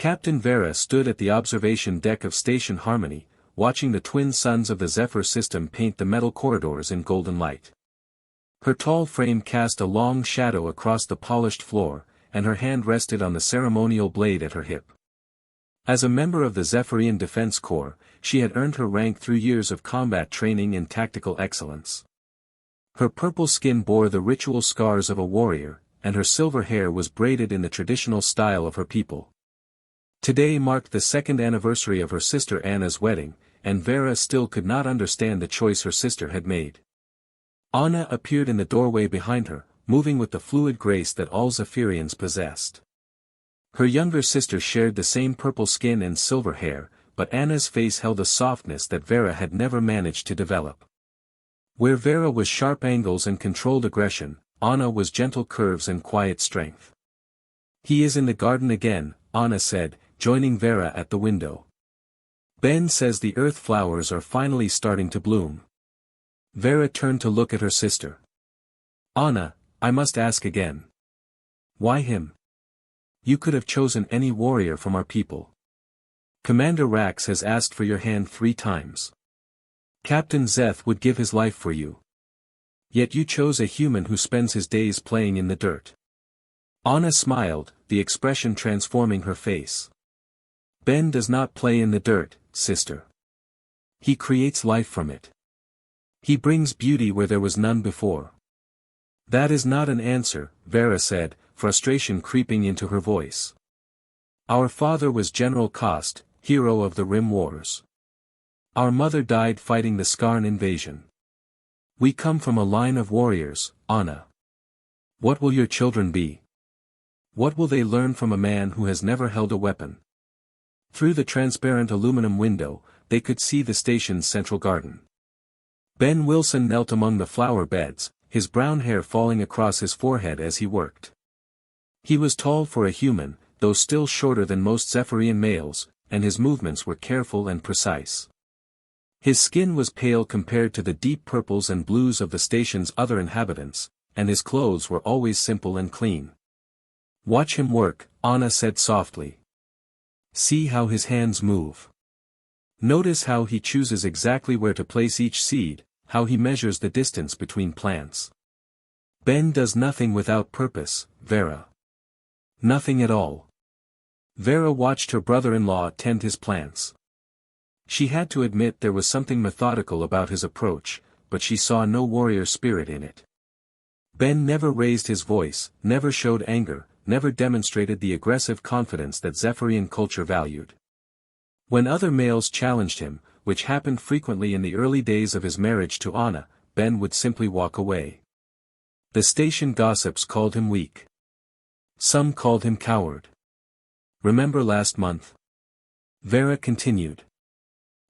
Captain Vera stood at the observation deck of Station Harmony, watching the twin suns of the Zephyr system paint the metal corridors in golden light. Her tall frame cast a long shadow across the polished floor, and her hand rested on the ceremonial blade at her hip. As a member of the Zephyrian Defense Corps, she had earned her rank through years of combat training and tactical excellence. Her purple skin bore the ritual scars of a warrior, and her silver hair was braided in the traditional style of her people. Today marked the second anniversary of her sister Anna's wedding, and Vera still could not understand the choice her sister had made. Anna appeared in the doorway behind her, moving with the fluid grace that all Zephyrians possessed. Her younger sister shared the same purple skin and silver hair, but Anna's face held a softness that Vera had never managed to develop. Where Vera was sharp angles and controlled aggression, Anna was gentle curves and quiet strength. "He is in the garden again," Anna said, joining Vera at the window. "Ben says the earth flowers are finally starting to bloom." Vera turned to look at her sister. "Anna, I must ask again. Why him? You could have chosen any warrior from our people. Commander Rax has asked for your hand 3 times. Captain Zeth would give his life for you. Yet you chose a human who spends his days playing in the dirt." Anna smiled, the expression transforming her face. "Ben does not play in the dirt, sister. He creates life from it. He brings beauty where there was none before." "That is not an answer," Vera said, frustration creeping into her voice. "Our father was General Kost, hero of the Rim Wars. Our mother died fighting the Skarn invasion. We come from a line of warriors, Anna. What will your children be? What will they learn from a man who has never held a weapon?" Through the transparent aluminum window, they could see the station's central garden. Ben Wilson knelt among the flower beds, his brown hair falling across his forehead as he worked. He was tall for a human, though still shorter than most Zephyrian males, and his movements were careful and precise. His skin was pale compared to the deep purples and blues of the station's other inhabitants, and his clothes were always simple and clean. "Watch him work," Anna said softly. "See how his hands move. Notice how he chooses exactly where to place each seed, how he measures the distance between plants. Ben does nothing without purpose, Vera. Nothing at all." Vera watched her brother-in-law tend his plants. She had to admit there was something methodical about his approach, but she saw no warrior spirit in it. Ben never raised his voice, never showed anger, never demonstrated the aggressive confidence that Zephyrian culture valued. When other males challenged him, which happened frequently in the early days of his marriage to Anna, Ben would simply walk away. The station gossips called him weak. Some called him coward. "Remember last month?" Vera continued.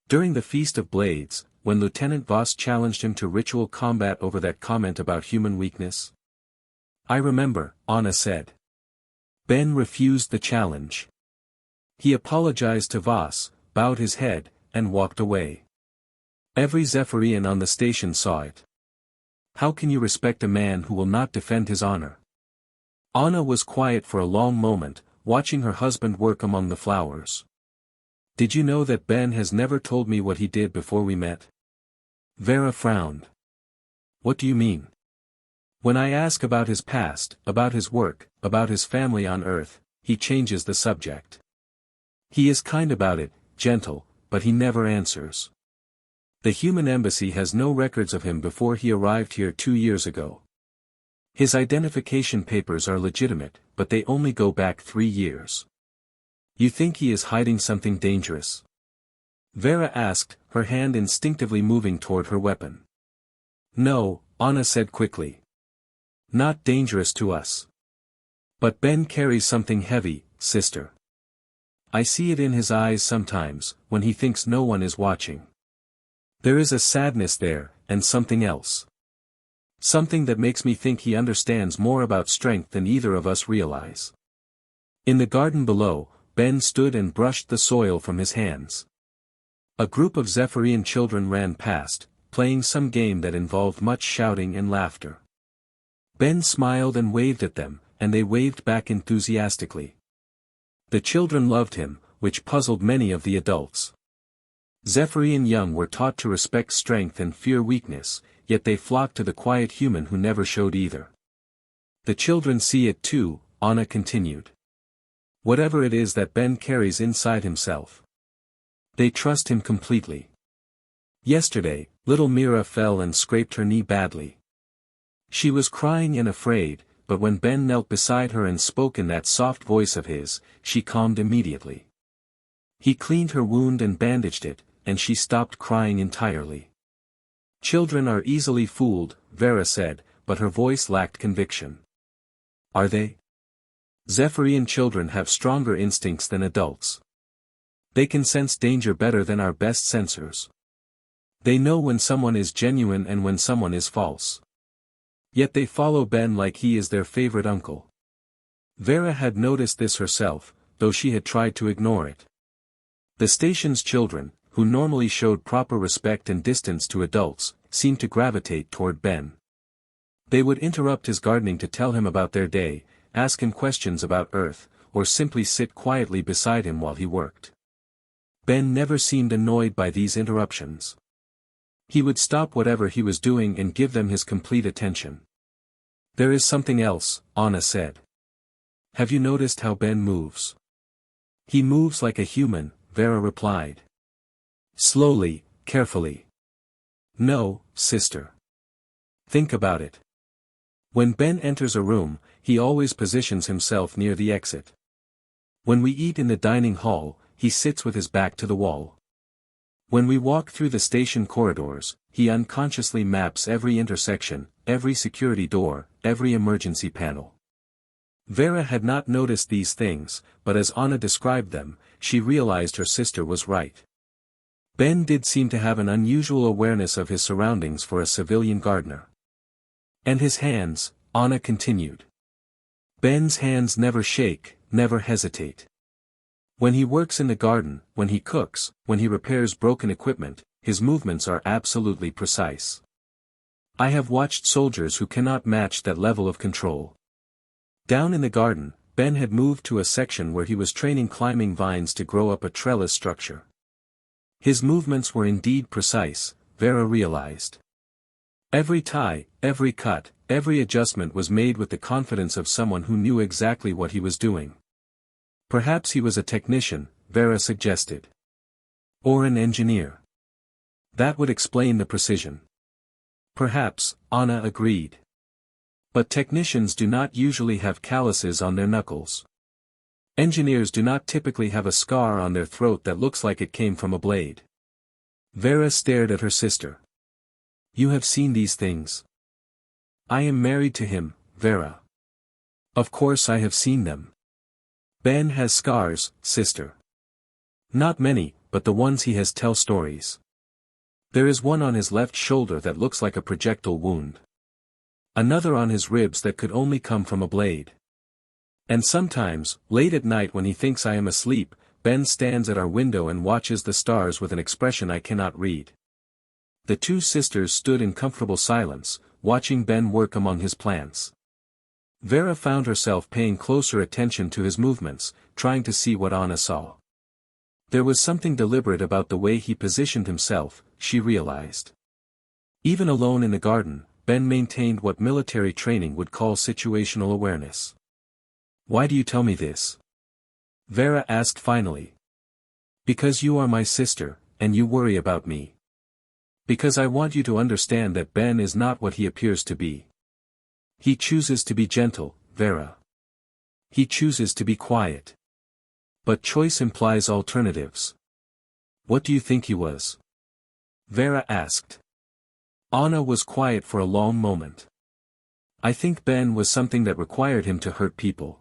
"During the Feast of Blades, when Lieutenant Voss challenged him to ritual combat over that comment about human weakness?" "I remember," Anna said. Ben refused the challenge. He apologized to Voss, bowed his head, and walked away. Every Zephyrian on the station saw it. How can you respect a man who will not defend his honor? Anna was quiet for a long moment, watching her husband work among the flowers. "Did you know that Ben has never told me what he did before we met?" Vera frowned. "What do you mean?" "When I ask about his past, about his work, about his family on Earth, he changes the subject. He is kind about it, gentle, but he never answers. The human embassy has no records of him before he arrived here 2 years ago. His identification papers are legitimate, but they only go back 3 years. You think he is hiding something dangerous?" Vera asked, her hand instinctively moving toward her weapon. "No," Anna said quickly. "Not dangerous to us. But Ben carries something heavy, sister. I see it in his eyes sometimes, when he thinks no one is watching. There is a sadness there, and something else. Something that makes me think he understands more about strength than either of us realize." In the garden below, Ben stood and brushed the soil from his hands. A group of Zephyrian children ran past, playing some game that involved much shouting and laughter. Ben smiled and waved at them, and they waved back enthusiastically. The children loved him, which puzzled many of the adults. Zephyr and Young were taught to respect strength and fear weakness, yet they flocked to the quiet human who never showed either. The children see it too, Anna continued. Whatever it is that Ben carries inside himself. They trust him completely. Yesterday, little Mira fell and scraped her knee badly. She was crying and afraid, but when Ben knelt beside her and spoke in that soft voice of his, she calmed immediately. He cleaned her wound and bandaged it, and she stopped crying entirely. Children are easily fooled, Vera said, but her voice lacked conviction. Are they? Zephyrian children have stronger instincts than adults. They can sense danger better than our best sensors. They know when someone is genuine and when someone is false. Yet they follow Ben like he is their favorite uncle. Vera had noticed this herself, though she had tried to ignore it. The station's children, who normally showed proper respect and distance to adults, seemed to gravitate toward Ben. They would interrupt his gardening to tell him about their day, ask him questions about Earth, or simply sit quietly beside him while he worked. Ben never seemed annoyed by these interruptions. He would stop whatever he was doing and give them his complete attention. There is something else, Anna said. Have you noticed how Ben moves? He moves like a human, Vera replied. Slowly, carefully. No, sister. Think about it. When Ben enters a room, he always positions himself near the exit. When we eat in the dining hall, he sits with his back to the wall. When we walk through the station corridors, he unconsciously maps every intersection, every security door, every emergency panel. Vera had not noticed these things, but as Anna described them, she realized her sister was right. Ben did seem to have an unusual awareness of his surroundings for a civilian gardener. And his hands, Anna continued. Ben's hands never shake, never hesitate. When he works in the garden, when he cooks, when he repairs broken equipment, his movements are absolutely precise. I have watched soldiers who cannot match that level of control. Down in the garden, Ben had moved to a section where he was training climbing vines to grow up a trellis structure. His movements were indeed precise, Vera realized. Every tie, every cut, every adjustment was made with the confidence of someone who knew exactly what he was doing. Perhaps he was a technician, Vera suggested. Or an engineer. That would explain the precision. Perhaps, Anna agreed. But technicians do not usually have calluses on their knuckles. Engineers do not typically have a scar on their throat that looks like it came from a blade. Vera stared at her sister. You have seen these things. I am married to him, Vera. Of course I have seen them. Ben has scars, sister. Not many, but the ones he has tell stories. There is one on his left shoulder that looks like a projectile wound. Another on his ribs that could only come from a blade. And sometimes, late at night when he thinks I am asleep, Ben stands at our window and watches the stars with an expression I cannot read. The two sisters stood in comfortable silence, watching Ben work among his plants. Vera found herself paying closer attention to his movements, trying to see what Anna saw. There was something deliberate about the way he positioned himself, she realized. Even alone in the garden, Ben maintained what military training would call situational awareness. Why do you tell me this? Vera asked finally. Because you are my sister, and you worry about me. Because I want you to understand that Ben is not what he appears to be. He chooses to be gentle, Vera. He chooses to be quiet. But choice implies alternatives. What do you think he was? Vera asked. Anna was quiet for a long moment. I think Ben was something that required him to hurt people.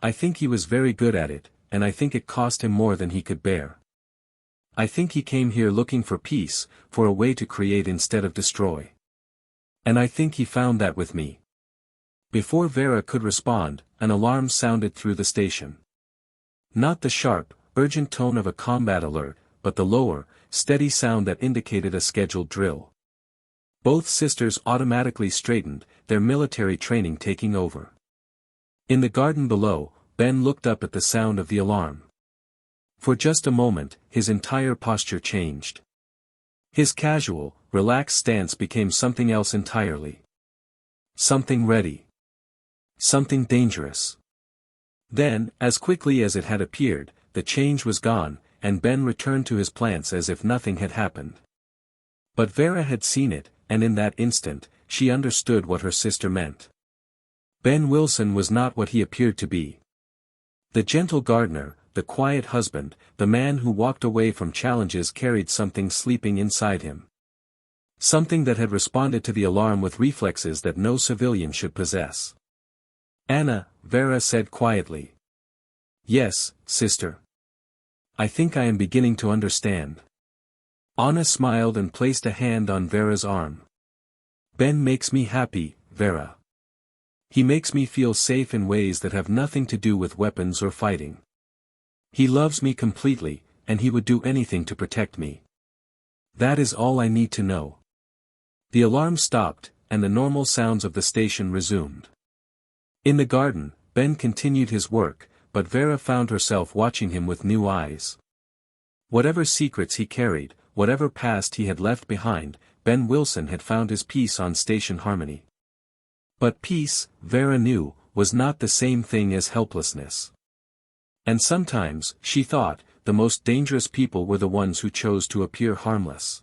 I think he was very good at it, and I think it cost him more than he could bear. I think he came here looking for peace, for a way to create instead of destroy. And I think he found that with me. Before Vera could respond, an alarm sounded through the station. Not the sharp, urgent tone of a combat alert, but the lower, steady sound that indicated a scheduled drill. Both sisters automatically straightened, their military training taking over. In the garden below, Ben looked up at the sound of the alarm. For just a moment, his entire posture changed. His casual, relaxed stance became something else entirely. Something ready. Something dangerous. Then, as quickly as it had appeared, the change was gone, and Ben returned to his plants as if nothing had happened. But Vera had seen it, and in that instant, she understood what her sister meant. Ben Wilson was not what he appeared to be. The gentle gardener, the quiet husband, the man who walked away from challenges carried something sleeping inside him. Something that had responded to the alarm with reflexes that no civilian should possess. "Anna," Vera said quietly. "Yes, sister. I think I am beginning to understand." Anna smiled and placed a hand on Vera's arm. "Ben makes me happy, Vera. He makes me feel safe in ways that have nothing to do with weapons or fighting. He loves me completely, and he would do anything to protect me. That is all I need to know." The alarm stopped, and the normal sounds of the station resumed. In the garden, Ben continued his work, but Vera found herself watching him with new eyes. Whatever secrets he carried, whatever past he had left behind, Ben Wilson had found his peace on Station Harmony. But peace, Vera knew, was not the same thing as helplessness. And sometimes, she thought, the most dangerous people were the ones who chose to appear harmless.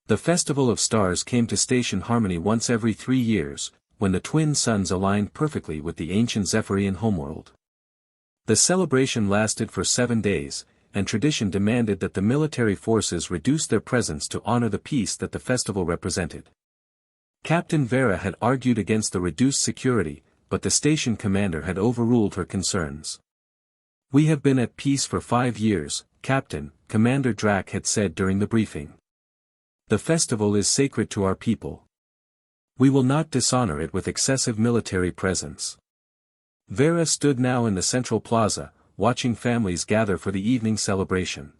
The Festival of Stars came to Station Harmony once every 3 years, when the twin suns aligned perfectly with the ancient Zephyrian homeworld. The celebration lasted for 7 days, and tradition demanded that the military forces reduce their presence to honor the peace that the festival represented. Captain Vera had argued against the reduced security, but the station commander had overruled her concerns. "We have been at peace for 5 years, Captain," Commander Drac had said during the briefing. "The festival is sacred to our people. We will not dishonor it with excessive military presence." Vera stood now in the central plaza, watching families gather for the evening celebration.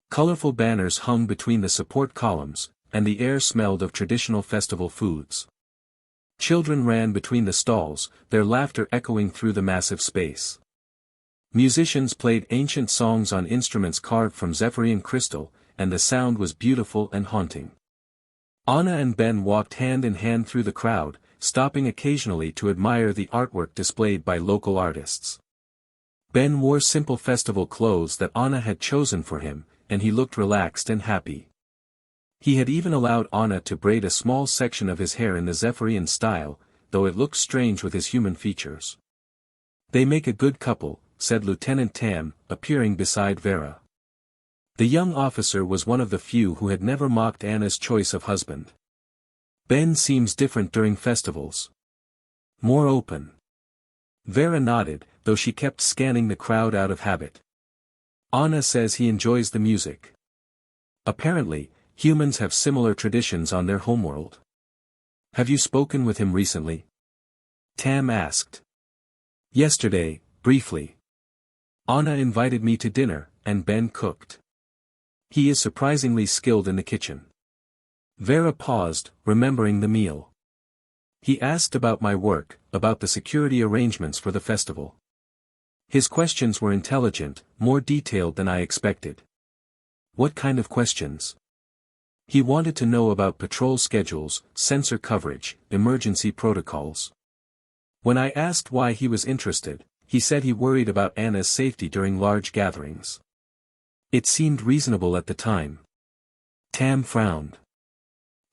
Colorful banners hung between the support columns, and the air smelled of traditional festival foods. Children ran between the stalls, their laughter echoing through the massive space. Musicians played ancient songs on instruments carved from Zephyrian crystal, and the sound was beautiful and haunting. Anna and Ben walked hand in hand through the crowd, stopping occasionally to admire the artwork displayed by local artists. Ben wore simple festival clothes that Anna had chosen for him, and he looked relaxed and happy. He had even allowed Anna to braid a small section of his hair in the Zephyrian style, though it looked strange with his human features. "They make a good couple," said Lieutenant Tam, appearing beside Vera. The young officer was one of the few who had never mocked Anna's choice of husband. "Ben seems different during festivals. More open." Vera nodded, though she kept scanning the crowd out of habit. "Anna says he enjoys the music. Apparently, humans have similar traditions on their homeworld. Have you spoken with him recently?" Tam asked. "Yesterday, briefly. Anna invited me to dinner, and Ben cooked. He is surprisingly skilled in the kitchen." Vera paused, remembering the meal. "He asked about my work, about the security arrangements for the festival. His questions were intelligent, more detailed than I expected." "What kind of questions?" "He wanted to know about patrol schedules, sensor coverage, emergency protocols. When I asked why he was interested, he said he worried about Anna's safety during large gatherings. It seemed reasonable at the time." Tam frowned.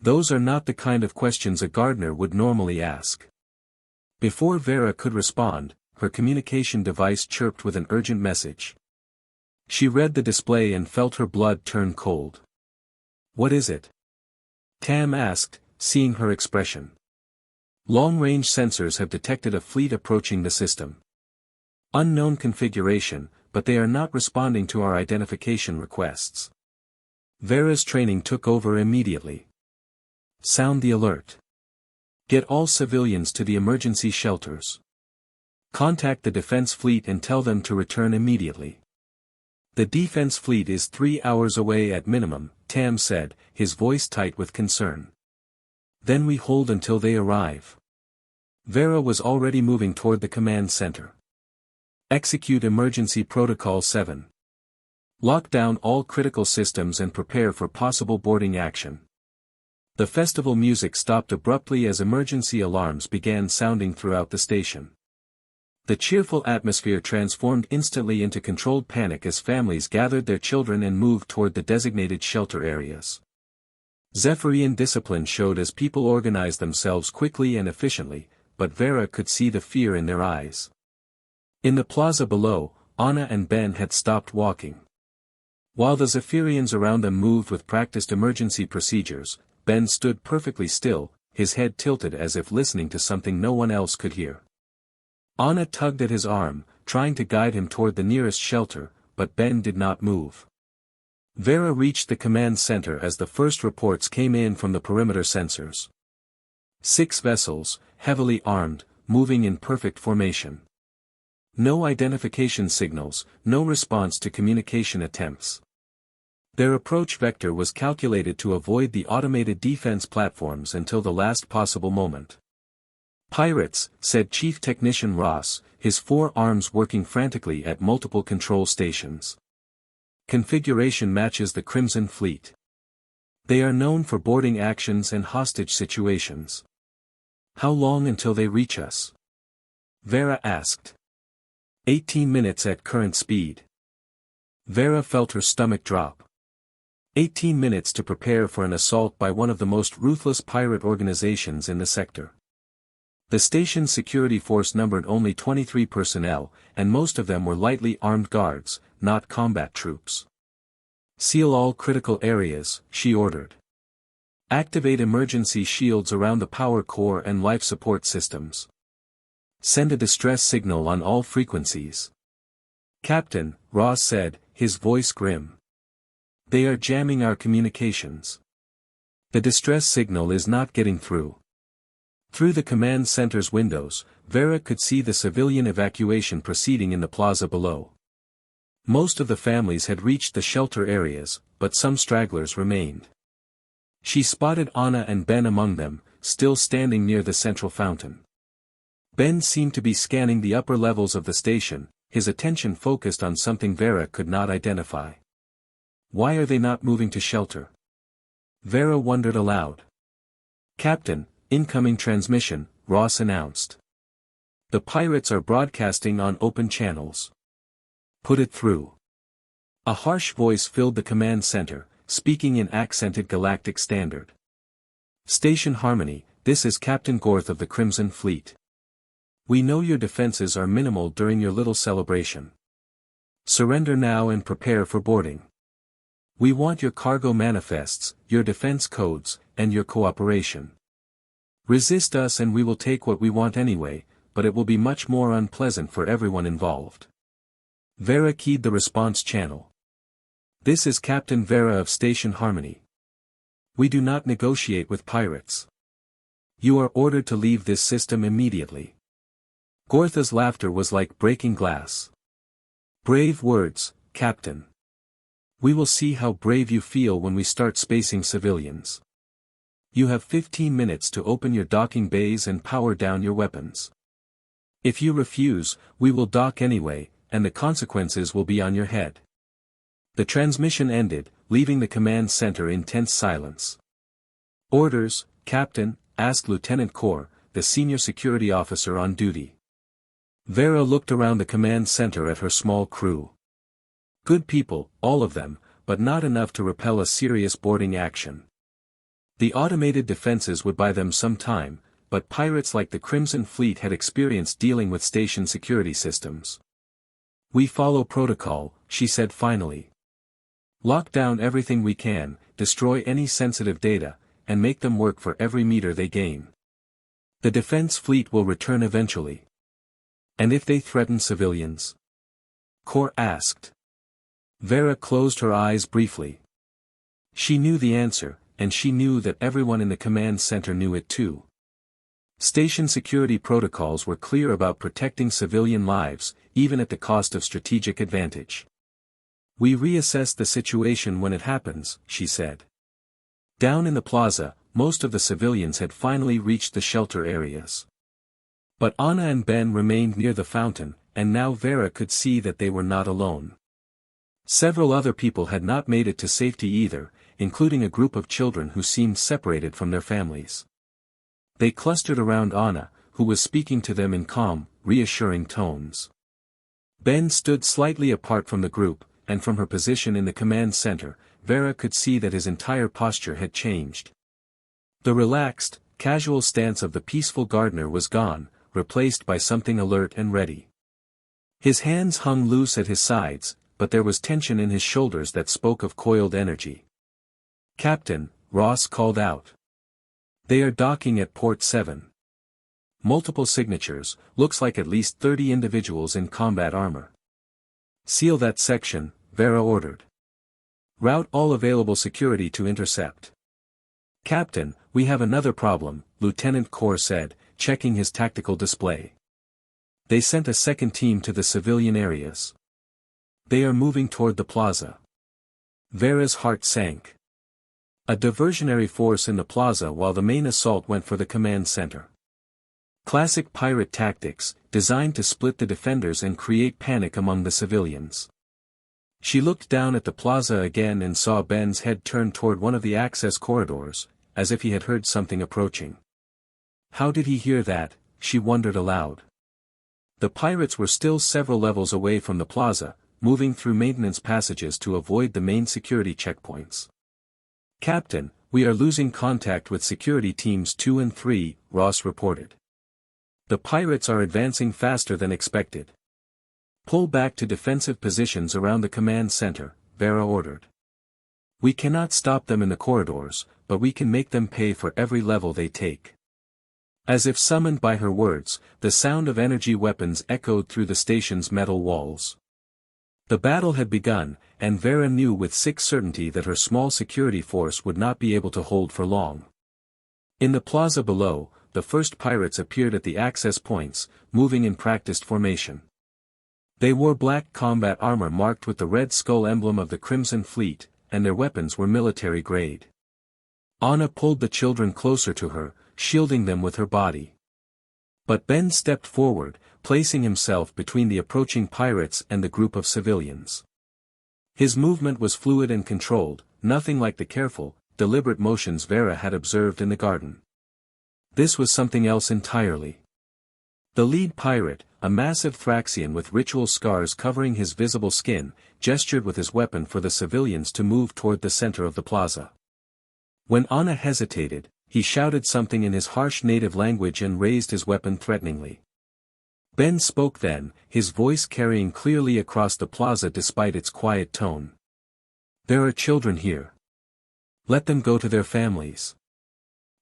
"Those are not the kind of questions a gardener would normally ask." Before Vera could respond, her communication device chirped with an urgent message. She read the display and felt her blood turn cold. "What is it?" Tam asked, seeing her expression. "Long-range sensors have detected a fleet approaching the system. Unknown configuration, but they are not responding to our identification requests." Vera's training took over immediately. "Sound the alert. Get all civilians to the emergency shelters. Contact the defense fleet and tell them to return immediately. The defense fleet is 3 hours away at minimum," Tam said, his voice tight with concern. "Then we hold until they arrive." Vera was already moving toward the command center. Execute Emergency Protocol 7. Lock down all critical systems and prepare for possible boarding action. The festival music stopped abruptly as emergency alarms began sounding throughout the station. The cheerful atmosphere transformed instantly into controlled panic as families gathered their children and moved toward the designated shelter areas. Zephyrian discipline showed as people organized themselves quickly and efficiently, but Vera could see the fear in their eyes. In the plaza below, Anna and Ben had stopped walking. While the Zephyrians around them moved with practiced emergency procedures, Ben stood perfectly still, his head tilted as if listening to something no one else could hear. Anna tugged at his arm, trying to guide him toward the nearest shelter, but Ben did not move. Vera reached the command center as the first reports came in from the perimeter sensors. 6 vessels, heavily armed, moving in perfect formation. No identification signals, no response to communication attempts. Their approach vector was calculated to avoid the automated defense platforms until the last possible moment. "Pirates," said Chief Technician Ross, his 4 arms working frantically at multiple control stations. "Configuration matches the Crimson Fleet. They are known for boarding actions and hostage situations. How long until they reach us?" Vera asked. 18 minutes at current speed. Vera felt her stomach drop. 18 minutes to prepare for an assault by one of the most ruthless pirate organizations in the sector. The station's security force numbered only 23 personnel, and most of them were lightly armed guards, not combat troops. "Seal all critical areas," she ordered. "Activate emergency shields around the power core and life support systems. Send a distress signal on all frequencies." "Captain," Ross said, his voice grim. "They are jamming our communications. The distress signal is not getting through." Through the command center's windows, Vera could see the civilian evacuation proceeding in the plaza below. Most of the families had reached the shelter areas, but some stragglers remained. She spotted Anna and Ben among them, still standing near the central fountain. Ben seemed to be scanning the upper levels of the station, his attention focused on something Vera could not identify. Why are they not moving to shelter? Vera wondered aloud. "Captain, incoming transmission," Ross announced. "The pirates are broadcasting on open channels. Put it through." A harsh voice filled the command center, speaking in accented galactic standard. "Station Harmony, this is Captain Gorth of the Crimson Fleet. We know your defenses are minimal during your little celebration. Surrender now and prepare for boarding. We want your cargo manifests, your defense codes, and your cooperation. Resist us and we will take what we want anyway, but it will be much more unpleasant for everyone involved." Vera keyed the response channel. "This is Captain Vera of Station Harmony. We do not negotiate with pirates. You are ordered to leave this system immediately." Gortha's laughter was like breaking glass. "Brave words, Captain. We will see how brave you feel when we start spacing civilians. You have 15 minutes to open your docking bays and power down your weapons. If you refuse, we will dock anyway, and the consequences will be on your head." The transmission ended, leaving the command center in tense silence. "Orders, Captain?" asked Lieutenant Core, the senior security officer on duty. Vera looked around the command center at her small crew. Good people, all of them, but not enough to repel a serious boarding action. The automated defenses would buy them some time, but pirates like the Crimson Fleet had experience dealing with station security systems. "We follow protocol," she said finally. "Lock down everything we can, destroy any sensitive data, and make them work for every meter they gain. The defense fleet will return eventually." "And if they threaten civilians?" Core asked. Vera closed her eyes briefly. She knew the answer, and she knew that everyone in the command center knew it too. Station security protocols were clear about protecting civilian lives, even at the cost of strategic advantage. "We reassess the situation when it happens," she said. Down in the plaza, most of the civilians had finally reached the shelter areas. But Anna and Ben remained near the fountain, and now Vera could see that they were not alone. Several other people had not made it to safety either, including a group of children who seemed separated from their families. They clustered around Anna, who was speaking to them in calm, reassuring tones. Ben stood slightly apart from the group, and from her position in the command center, Vera could see that his entire posture had changed. The relaxed, casual stance of the peaceful gardener was gone, replaced by something alert and ready. His hands hung loose at his sides, but there was tension in his shoulders that spoke of coiled energy. "Captain," Ross called out. "They are docking at Port 7. Multiple signatures, looks like at least 30 individuals in combat armor." "Seal that section," Vera ordered. "Route all available security to intercept." "Captain, we have another problem," Lieutenant Kaur said, checking his tactical display. "They sent a second team to the civilian areas. They are moving toward the plaza." Vera's heart sank. A diversionary force in the plaza while the main assault went for the command center. Classic pirate tactics, designed to split the defenders and create panic among the civilians. She looked down at the plaza again and saw Ben's head turn toward one of the access corridors, as if he had heard something approaching. How did he hear that, she wondered aloud. The pirates were still several levels away from the plaza, moving through maintenance passages to avoid the main security checkpoints. "Captain, we are losing contact with security teams 2 and 3, Ross reported. "The pirates are advancing faster than expected. Pull back to defensive positions around the command center," Vera ordered. "We cannot stop them in the corridors, but we can make them pay for every level they take." As if summoned by her words, the sound of energy weapons echoed through the station's metal walls. The battle had begun, and Vera knew with sick certainty that her small security force would not be able to hold for long. In the plaza below, the first pirates appeared at the access points, moving in practiced formation. They wore black combat armor marked with the red skull emblem of the Crimson Fleet, and their weapons were military grade. Anna pulled the children closer to her, shielding them with her body. But Ben stepped forward, placing himself between the approaching pirates and the group of civilians. His movement was fluid and controlled, nothing like the careful, deliberate motions Vera had observed in the garden. This was something else entirely. The lead pirate, a massive Thraxian with ritual scars covering his visible skin, gestured with his weapon for the civilians to move toward the center of the plaza. When Anna hesitated, he shouted something in his harsh native language and raised his weapon threateningly. Ben spoke then, his voice carrying clearly across the plaza despite its quiet tone. "There are children here. Let them go to their families."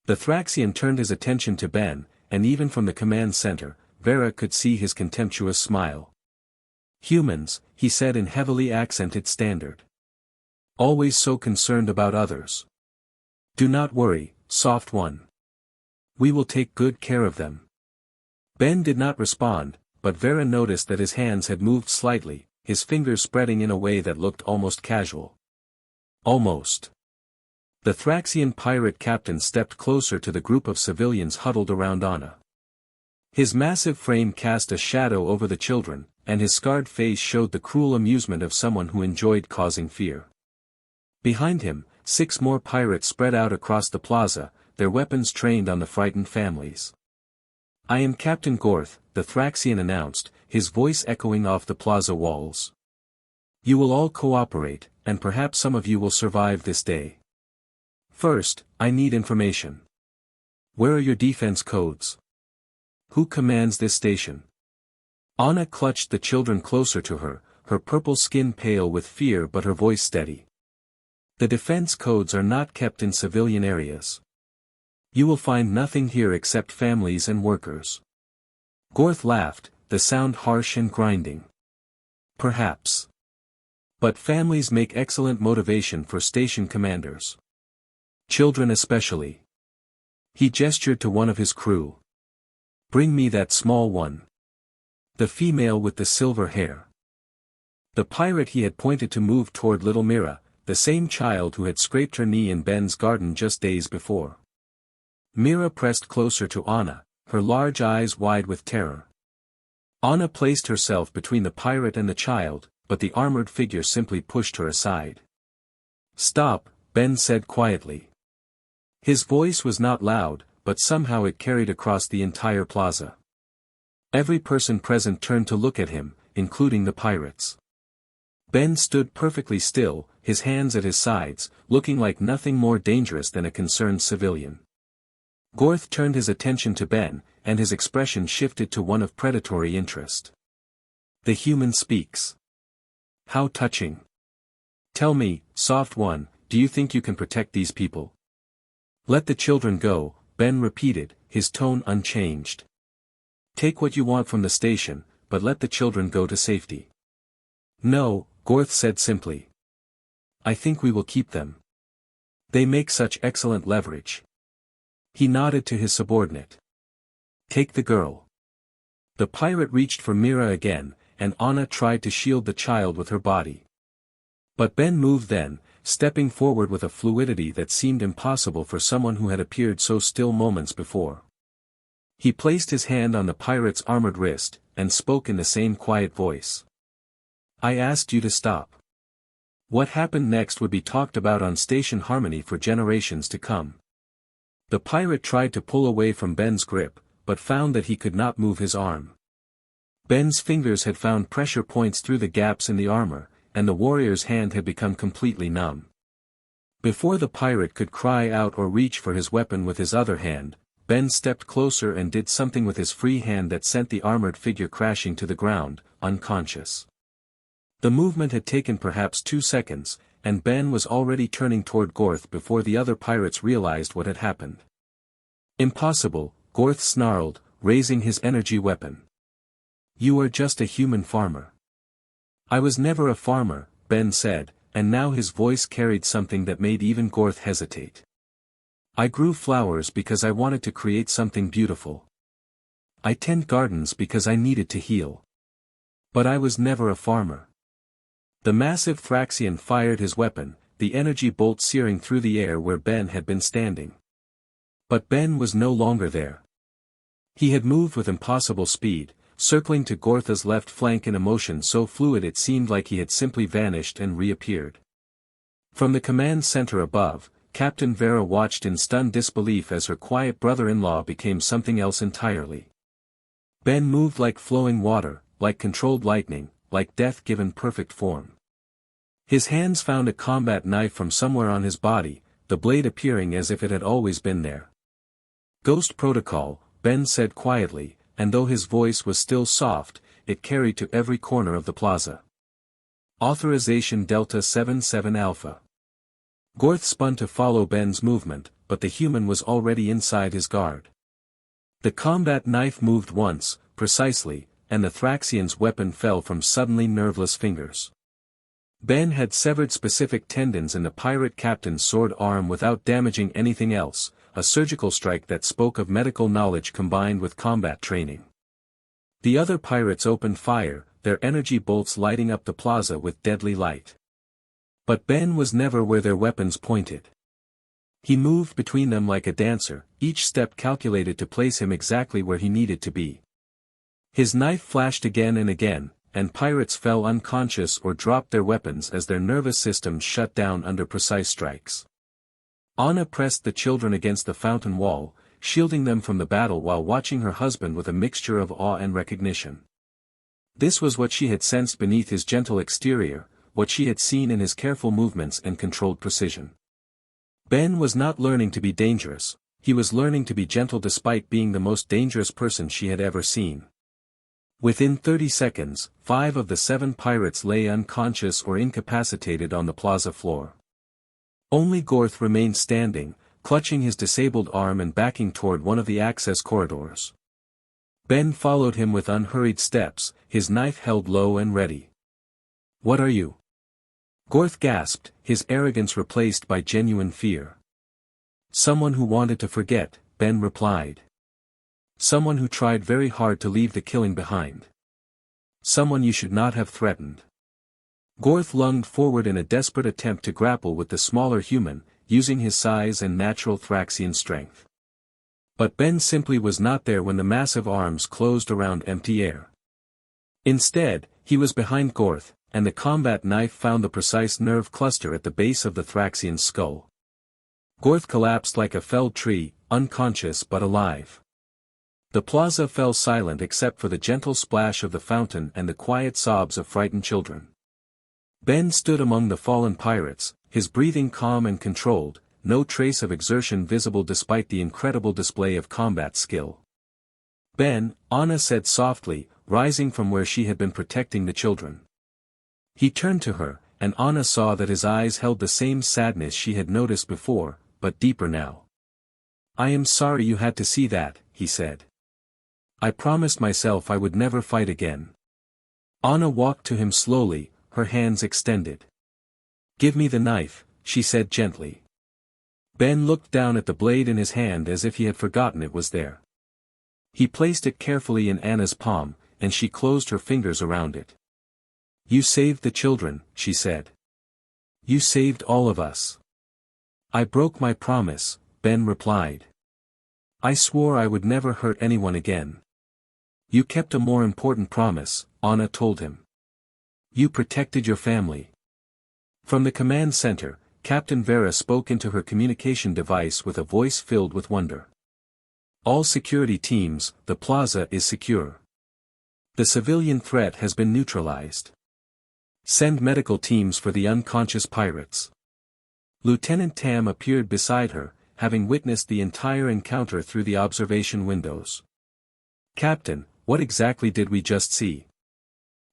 The Thraxian turned his attention to Ben, and even from the command center, Vera could see his contemptuous smile. "Humans," he said in heavily accented standard. "Always so concerned about others. Do not worry, soft one. We will take good care of them." Ben did not respond, but Vera noticed that his hands had moved slightly, his fingers spreading in a way that looked almost casual. Almost. The Thraxian pirate captain stepped closer to the group of civilians huddled around Anna. His massive frame cast a shadow over the children, and his scarred face showed the cruel amusement of someone who enjoyed causing fear. Behind him, 6 more pirates spread out across the plaza, their weapons trained on the frightened families. "I am Captain Gorth," the Thraxian announced, his voice echoing off the plaza walls. "You will all cooperate, and perhaps some of you will survive this day. First, I need information. Where are your defense codes? Who commands this station?" Anna clutched the children closer to her, her purple skin pale with fear but her voice steady. "The defense codes are not kept in civilian areas. You will find nothing here except families and workers." Gorth laughed, the sound harsh and grinding. "Perhaps. But families make excellent motivation for station commanders. Children especially." He gestured to one of his crew. "Bring me that small one. The female with the silver hair." The pirate he had pointed to moved toward little Mira, the same child who had scraped her knee in Ben's garden just days before. Mira pressed closer to Anna, her large eyes wide with terror. Anna placed herself between the pirate and the child, but the armored figure simply pushed her aside. "Stop," Ben said quietly. His voice was not loud, but somehow it carried across the entire plaza. Every person present turned to look at him, including the pirates. Ben stood perfectly still, his hands at his sides, looking like nothing more dangerous than a concerned civilian. Gorth turned his attention to Ben, and his expression shifted to one of predatory interest. "The human speaks. How touching. Tell me, soft one, do you think you can protect these people?" "Let the children go," Ben repeated, his tone unchanged. "Take what you want from the station, but let the children go to safety." "No," Gorth said simply. "I think we will keep them. They make such excellent leverage." He nodded to his subordinate. "Take the girl." The pirate reached for Mira again, and Anna tried to shield the child with her body. But Ben moved then, stepping forward with a fluidity that seemed impossible for someone who had appeared so still moments before. He placed his hand on the pirate's armored wrist, and spoke in the same quiet voice. "I asked you to stop." What happened next would be talked about on Station Harmony for generations to come. The pirate tried to pull away from Ben's grip, but found that he could not move his arm. Ben's fingers had found pressure points through the gaps in the armor, and the warrior's hand had become completely numb. Before the pirate could cry out or reach for his weapon with his other hand, Ben stepped closer and did something with his free hand that sent the armored figure crashing to the ground, unconscious. The movement had taken perhaps 2 seconds, and Ben was already turning toward Gorth before the other pirates realized what had happened. "Impossible," Gorth snarled, raising his energy weapon. "You are just a human farmer." "I was never a farmer," Ben said, and now his voice carried something that made even Gorth hesitate. "I grew flowers because I wanted to create something beautiful. I tend gardens because I needed to heal. But I was never a farmer." The massive Thraxian fired his weapon, the energy bolt searing through the air where Ben had been standing. But Ben was no longer there. He had moved with impossible speed, circling to Gortha's left flank in a motion so fluid it seemed like he had simply vanished and reappeared. From the command center above, Captain Vera watched in stunned disbelief as her quiet brother-in-law became something else entirely. Ben moved like flowing water, like controlled lightning, like death given perfect form. His hands found a combat knife from somewhere on his body, the blade appearing as if it had always been there. "Ghost Protocol," Ben said quietly, and though his voice was still soft, it carried to every corner of the plaza. "Authorization Delta 77 Alpha." Gorth spun to follow Ben's movement, but the human was already inside his guard. The combat knife moved once, precisely, and the Thraxian's weapon fell from suddenly nerveless fingers. Ben had severed specific tendons in the pirate captain's sword arm without damaging anything else, a surgical strike that spoke of medical knowledge combined with combat training. The other pirates opened fire, their energy bolts lighting up the plaza with deadly light. But Ben was never where their weapons pointed. He moved between them like a dancer, each step calculated to place him exactly where he needed to be. His knife flashed again and again, and pirates fell unconscious or dropped their weapons as their nervous systems shut down under precise strikes. Anna pressed the children against the fountain wall, shielding them from the battle while watching her husband with a mixture of awe and recognition. This was what she had sensed beneath his gentle exterior, what she had seen in his careful movements and controlled precision. Ben was not learning to be dangerous, he was learning to be gentle despite being the most dangerous person she had ever seen. Within 30 seconds, 5 of the 7 pirates lay unconscious or incapacitated on the plaza floor. Only Gorth remained standing, clutching his disabled arm and backing toward one of the access corridors. Ben followed him with unhurried steps, his knife held low and ready. "What are you?" Gorth gasped, his arrogance replaced by genuine fear. "Someone who wanted to forget," Ben replied. "Someone who tried very hard to leave the killing behind. Someone you should not have threatened." Gorth lunged forward in a desperate attempt to grapple with the smaller human, using his size and natural Thraxian strength. But Ben simply was not there when the massive arms closed around empty air. Instead, he was behind Gorth, and the combat knife found the precise nerve cluster at the base of the Thraxian's skull. Gorth collapsed like a felled tree, unconscious but alive. The plaza fell silent except for the gentle splash of the fountain and the quiet sobs of frightened children. Ben stood among the fallen pirates, his breathing calm and controlled, no trace of exertion visible despite the incredible display of combat skill. "Ben," Anna said softly, rising from where she had been protecting the children. He turned to her, and Anna saw that his eyes held the same sadness she had noticed before, but deeper now. "I am sorry you had to see that," he said. "I promised myself I would never fight again." Anna walked to him slowly, her hands extended. "Give me the knife," she said gently. Ben looked down at the blade in his hand as if he had forgotten it was there. He placed it carefully in Anna's palm, and she closed her fingers around it. "You saved the children," she said. "You saved all of us." "I broke my promise," Ben replied. "I swore I would never hurt anyone again." "You kept a more important promise," Anna told him. "You protected your family." From the command center, Captain Vera spoke into her communication device with a voice filled with wonder. "All security teams, the plaza is secure. The civilian threat has been neutralized. Send medical teams for the unconscious pirates." Lieutenant Tam appeared beside her, having witnessed the entire encounter through the observation windows. "Captain, what exactly did we just see?"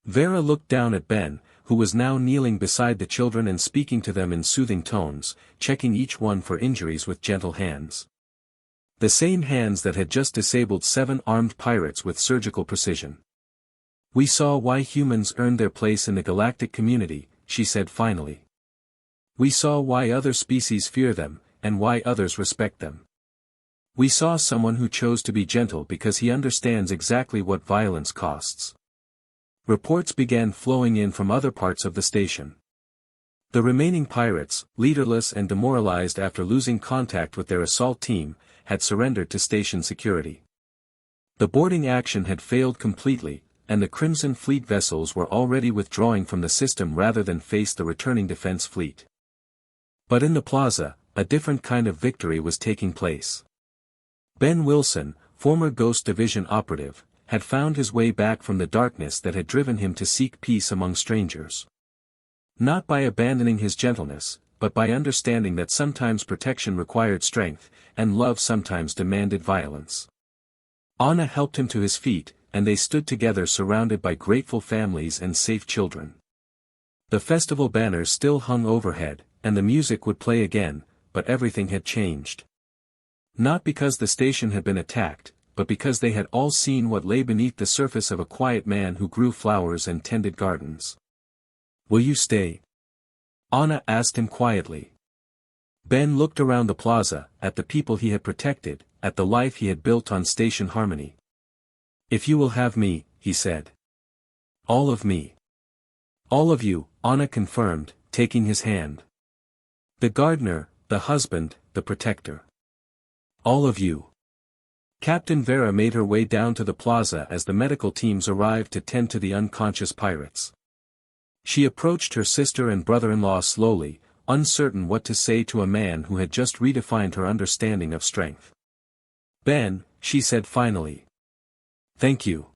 Vera looked down at Ben, who was now kneeling beside the children and speaking to them in soothing tones, checking each one for injuries with gentle hands. The same hands that had just disabled 7 armed pirates with surgical precision. "We saw why humans earned their place in the galactic community," she said finally. "We saw why other species fear them, and why others respect them. We saw someone who chose to be gentle because he understands exactly what violence costs." Reports began flowing in from other parts of the station. The remaining pirates, leaderless and demoralized after losing contact with their assault team, had surrendered to station security. The boarding action had failed completely, and the Crimson Fleet vessels were already withdrawing from the system rather than face the returning defense fleet. But in the plaza, a different kind of victory was taking place. Ben Wilson, former Ghost Division operative, had found his way back from the darkness that had driven him to seek peace among strangers. Not by abandoning his gentleness, but by understanding that sometimes protection required strength, and love sometimes demanded violence. Anna helped him to his feet, and they stood together surrounded by grateful families and safe children. The festival banners still hung overhead, and the music would play again, but everything had changed. Not because the station had been attacked, but because they had all seen what lay beneath the surface of a quiet man who grew flowers and tended gardens. "Will you stay?" Anna asked him quietly. Ben looked around the plaza, at the people he had protected, at the life he had built on Station Harmony. "If you will have me," he said. "All of me." "All of you," Anna confirmed, taking his hand. "The gardener, the husband, the protector. All of you." Captain Vera made her way down to the plaza as the medical teams arrived to tend to the unconscious pirates. She approached her sister and brother-in-law slowly, uncertain what to say to a man who had just redefined her understanding of strength. "Ben," she said finally. "Thank you."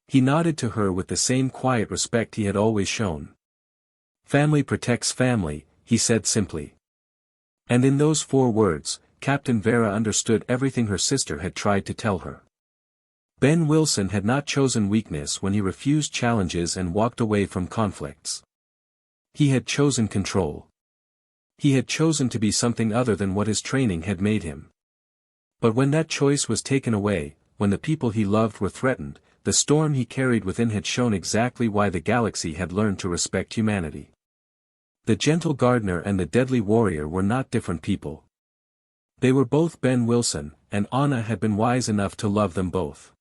He nodded to her with the same quiet respect he had always shown. "Family protects family," he said simply. And in those 4 words, Captain Vera understood everything her sister had tried to tell her. Ben Wilson had not chosen weakness when he refused challenges and walked away from conflicts. He had chosen control. He had chosen to be something other than what his training had made him. But when that choice was taken away, when the people he loved were threatened, the storm he carried within had shown exactly why the galaxy had learned to respect humanity. The gentle gardener and the deadly warrior were not different people. They were both Ben Wilson, and Anna had been wise enough to love them both.